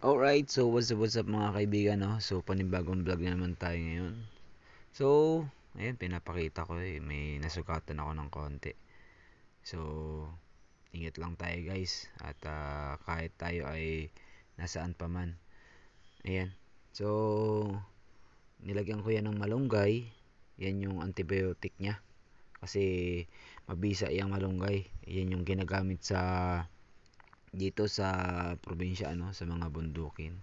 Alright, so what's up mga kaibigan, no? So panibagong vlog na naman tayo ngayon. So, ayun, pinapakita ko may nasugatan ako ng konti. So, ingat lang tayo guys. At kahit tayo ay nasaan pa man. Ayan. So, nilagyan ko yan ng malunggay. Yan yung antibiotic niya. Kasi mabisa yung malunggay. Yan yung ginagamit dito sa probinsya, ano, sa mga bundukin.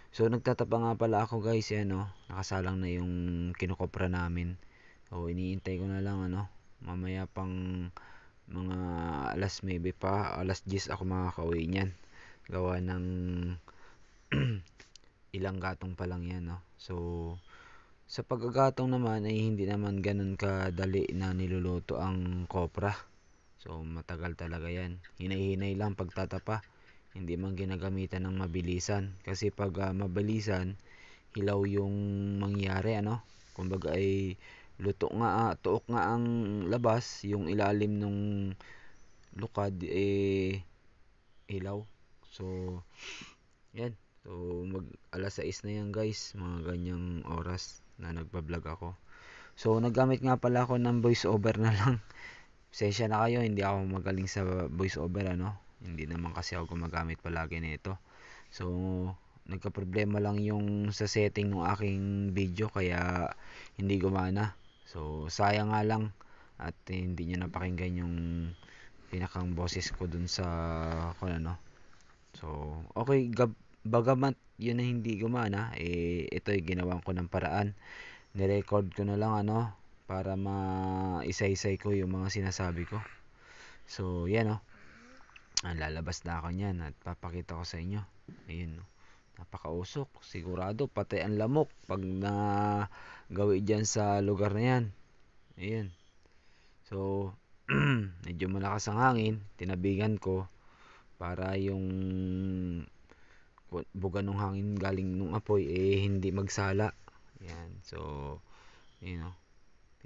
So nagtatapa nga pala ako guys, yan no. Nakasalang na yung kinokopra namin. So iniintay ko na lang ano, mamaya pang mga alas 9 pa, alas 10 ako makakauwi niyan. Gawa ng ilang gatong pa lang yan no. So sa paggagatong naman ay hindi naman ganun kadali na niluluto ang kopra. So matagal talaga yan. Hinay-hinay lang pagtatapa. Hindi man ginagamitan ng mabilisan. Kasi pag mabilisan, hilaw yung mangyari ano. Kumbaga ay luto nga, tuok nga ang labas, yung ilalim nung lukad hilaw. So yan. So mag alas 6 na yan guys, mga ganyang oras na nagpa-vlog ako. So naggamit nga pala ako ng voice over na lang. Pasensya na kayo, hindi ako magaling sa voice over ano. Hindi naman kasi ako gumagamit palagi nito. So nagka-problema lang yung sa setting ng aking video kaya hindi gumana. So sayang nga lang at hindi niyo napakinggan yung pinakang boses ko dun sa kung ano. So okay, bagamat yun na hindi gumana, ito ay ginawan ko ng paraan. Nirecord ko na lang ano para maisa-isay ko yung mga sinasabi ko. So yan oh. Lalabas na ako niyan at papakita ko sa inyo. Ayun no. Napakausok. Sigurado pati ang lamok pag gawi dyan sa lugar na yan. Ayun. So, medyo malakas ang hangin. Tinabigan ko para yung buga ng hangin galing nung apoy hindi magsala. Yan. So, yun know,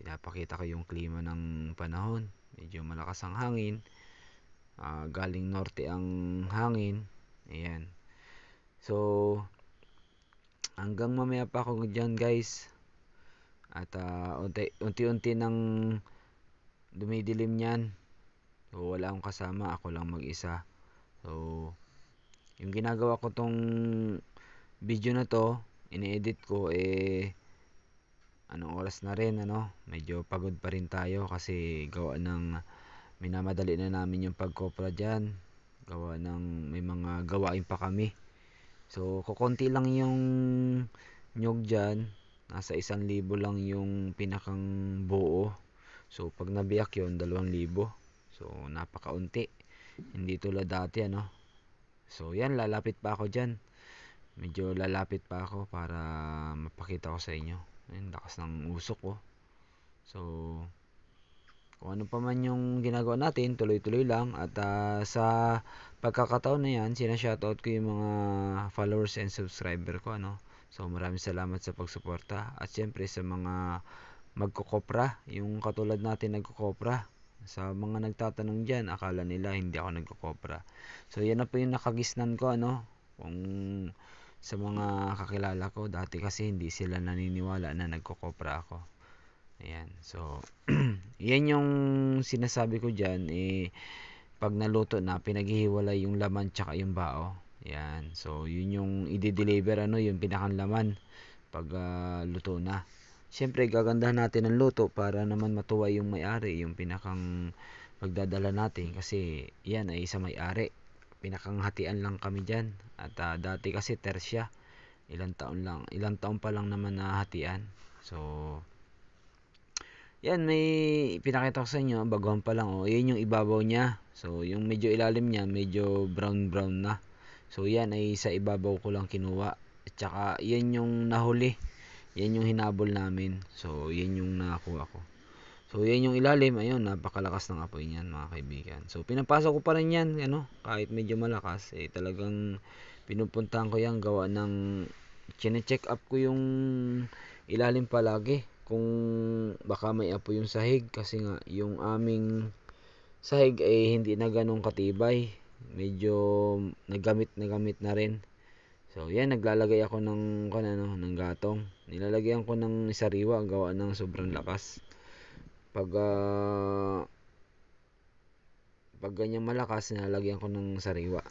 pinapakita ko yung klima ng panahon. Medyo malakas ang hangin. Galing norte ang hangin. Ayan. So, hanggang mamaya pa ako dyan guys. At unti-unti nang dumidilim yan. So, wala akong kasama. Ako lang mag-isa. So, yung ginagawa ko tong video na to, ini-edit ko anong oras na rin ano. Medyo pagod pa rin tayo kasi gawa ng minamadali na namin yung pagkopra dyan. Gawa ng may mga gawain pa kami. So, kukonti lang yung nyog dyan. Nasa 1,000 lang yung pinakang buo. So, pag nabiyak yun, 2,000. So, napakaunti. Hindi tulad dati, ano. So, yan, lalapit pa ako dyan. Medyo lalapit pa ako para mapakita ko sa inyo. Ayun, lakas ng usok, oh. So, kung ano pa man yung ginagawa natin, tuloy-tuloy lang. At sa pagkakataon na yan, sinashoutout ko yung mga followers and subscriber ko, ano. So maraming salamat sa pagsuporta. At syempre sa mga magkokopra, yung katulad natin nagkokopra. Sa mga nagtatanong dyan, akala nila hindi ako nagkokopra. So yan na po yung nakagisnan ko, ano. Kung sa mga kakilala ko, dati kasi hindi sila naniniwala na nagkokopra ako. Ayan. So, yan yung sinasabi ko dyan. Pag naluto na, pinaghihiwalay yung laman tsaka yung bao. Ayan. So, yun yung i-deliver, ano, yung pinakang laman pag luto na. Siyempre, gagandahan natin ang luto para naman matuwa yung may-ari, yung pinakang pagdadala natin. Kasi, yan ay sa may-ari. Pinakang hatian lang kami dyan. At dati kasi tersya. Ilang taon pa lang naman na hatian. So, yan, may pinakita ko sa inyo, baguhan pa lang, oh. Yan yung ibabaw niya. So, yung medyo ilalim niya, medyo brown na. So, yan ay sa ibabaw ko lang kinuha. At saka, yan yung nahuli. Yan yung hinabol namin. So, yan yung nakakuha ko. So, yan yung ilalim. Ayun, napakalakas ng apoy niyan, mga kaibigan. So, pinapasok ko pa rin yan, ano, kahit medyo malakas. Talagang pinupuntahan ko yan, gawa ng chine-check up ko yung ilalim palagi kung baka may apoy yung sahig kasi nga yung aming sahig ay hindi na ganong katibay, medyo nagamit na rin. So yan, naglalagay ako ng gatong. Nilalagyan ko ng sariwa gawa ng sobrang lakas. Pag ganyan malakas, nilalagyan ko ng sariwa.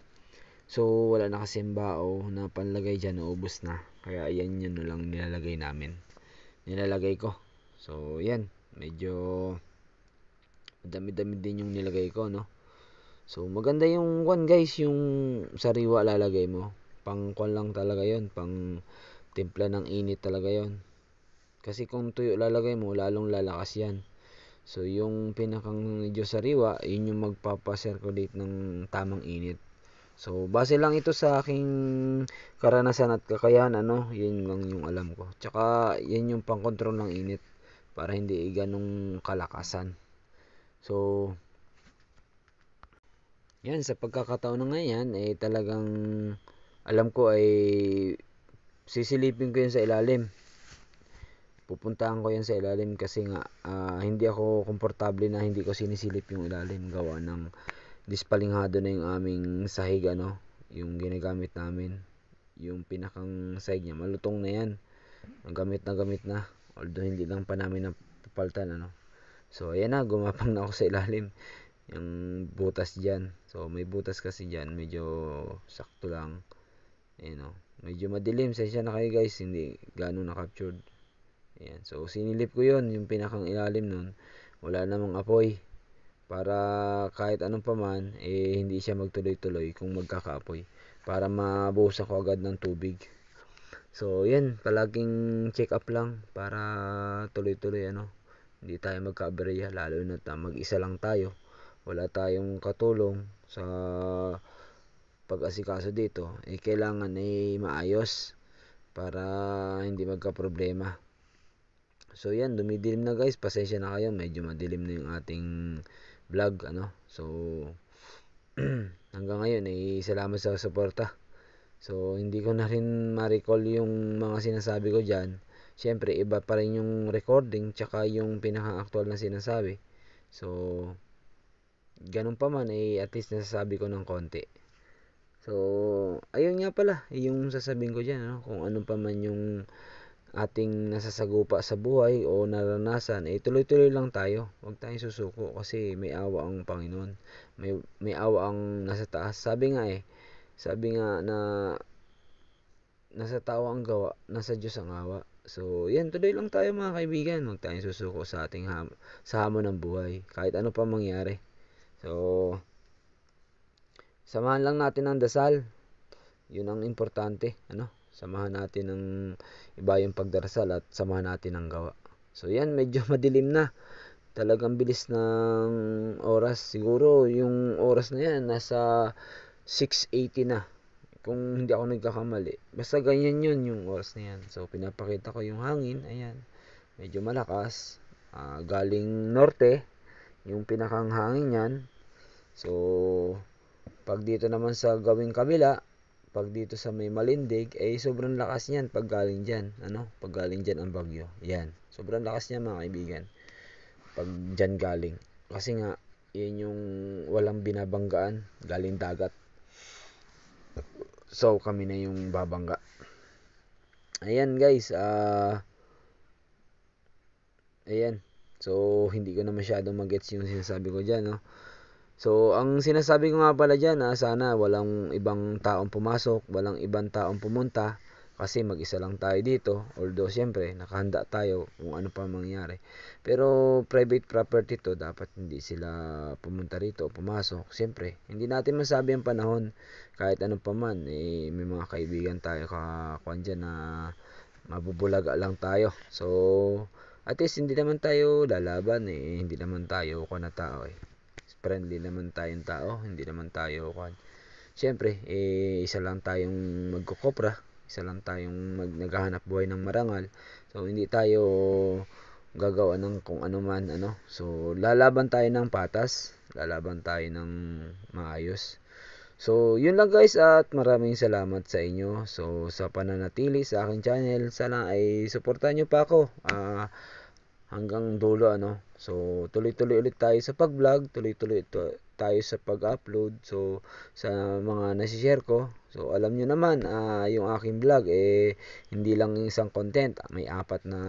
So wala na kasi bao na panlagay dyan, naubos na. Kaya yan yun na lang nilalagay ko. So yan, medyo dami-dami din yung nilagay ko, no. So maganda yung guys, yung sariwa lalagay mo. Pang lang talaga yon, pang timpla ng init talaga yon. Kasi kung tuyo lalagay mo, lalong lalakas yan. So yung pinakang medyo sariwa, yun yung magpapa-circulate ng tamang init. So base lang ito sa aking karanasan at kakayahan, yun lang yung alam ko. Tsaka yan yung pang-control ng init para hindi ganong kalakasan. So yan, sa pagkakataon na ngayon, talagang alam ko ay sisilipin ko yan sa ilalim. Pupuntahan ko yan sa ilalim kasi nga hindi ako komportable na hindi ko sinisilip yung ilalim gawa ng dispalinghado na yung aming sahig, yung ginagamit namin. Yung pinakang sahig niya, malutong na yan. Gamit na. Although hindi lang pa namin napapaltan, So ayan na, gumapang na ako sa ilalim. Yung butas dyan. So may butas kasi dyan, medyo sakto lang. Ayan, medyo madilim. Sensya na kayo guys, hindi gano'n na-captured. Ayan. So sinilip ko yon, yung pinakang ilalim nun. Wala namang apoy. Para kahit anong paman, hindi siya magtuloy-tuloy kung magkakaapoy. Para mabuhusan ko agad ng tubig. So yan, palaging check up lang para tuloy-tuloy, hindi tayo magka-aberya, lalo na mag-isa lang tayo. Wala tayong katulong sa pag-asikaso dito, kailangan maayos para hindi magka-problema. So yan, dumidilim na guys, pasensya na kayo, medyo madilim na yung ating vlog, So hanggang ngayon salamat sa suporta. So hindi ko na rin ma-recall yung mga sinasabi ko dyan. Siyempre iba pa rin yung recording tsaka yung pinaka-actual na sinasabi. So ganun pa man, at least nasasabi ko ng konti. So ayun nga pala yung sasabihin ko dyan, kung ano pa man yung ating nasasagupa sa buhay o naranasan, tuloy-tuloy lang tayo. Huwag tayong susuko kasi may awa ang Panginoon. May awa ang nasa taas. Sabi nga na nasa tao ang gawa, nasa Diyos ang awa. So yan, tuloy lang tayo mga kaibigan. Huwag tayong susuko sa ating sa hamon ng buhay, kahit ano pa mangyari. So samahan lang natin ang dasal. Yun ang importante, Samahan natin ng iba yung pagdarasal at samahan natin ang gawa. So yan, medyo madilim na. Talagang bilis ng oras. Siguro yung oras na yan nasa 6:80 na. Kung hindi ako nagkakamali. Basta ganyan yun yung oras na yan. So pinapakita ko yung hangin. Ayan. Medyo malakas. Galing norte. Yung pinakang hangin yan. So pag dito naman sa gawing kabila, pag dito sa may Malindig, sobrang lakas niyan pag galing dyan. Pag galing dyan ang bagyo. Yan. Sobrang lakas niyan mga kaibigan. Pag dyan galing. Kasi nga, yun yung walang binabanggaan. Galing dagat. So, kami na yung babangga. Ayan guys. Ayan. So, hindi ko na masyadong mag-gets yung sinasabi ko dyan, So, ang sinasabi ko nga pala dyan, sana walang ibang taong pumasok, walang ibang taong pumunta, kasi mag-isa lang tayo dito. Although, siyempre, nakahanda tayo kung ano pa mangyari. Pero, private property to, dapat hindi sila pumunta rito o pumasok. Siyempre, hindi natin masabi ang panahon, kahit ano pa man, may mga kaibigan tayo kakuan dyan na mabubulaga lang tayo. So, at least, hindi naman tayo lalaban, hindi naman tayo na tao, friendly naman tayong tao, hindi naman tayo siyempre, isa lang tayong magkukopra, isa lang tayong naghahanap buhay ng marangal. So hindi tayo gagawa ng kung ano man, So lalaban tayo ng patas, lalaban tayo ng maayos. So yun lang guys, at maraming salamat sa inyo. So sa pananatili sa aking channel, sana ay suportahan nyo pa ako. Hanggang dulo, So tuloy-tuloy ulit tayo sa pag-vlog, tuloy-tuloy tayo sa pag-upload. So sa mga nasi-share ko, So alam nyo naman, yung aking vlog hindi lang yung isang content, may 4 na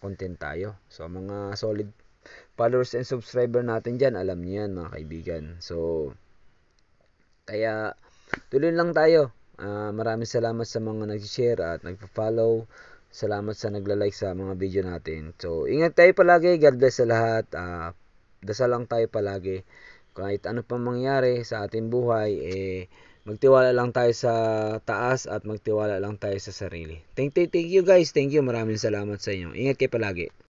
content tayo. So mga solid followers and subscriber natin dyan, alam nyo yan mga kaibigan. So kaya tuloy lang tayo. Maraming salamat sa mga nag-share at nagpa-follow. Salamat sa nagla-like sa mga video natin. So ingat tayo palagi, God bless sa lahat. Dasal lang tayo palagi. Kahit ano pang mangyari sa ating buhay, magtiwala lang tayo sa taas at magtiwala lang tayo sa sarili. Thank you guys. Thank you. Maraming salamat sa inyo. Ingat kayo palagi.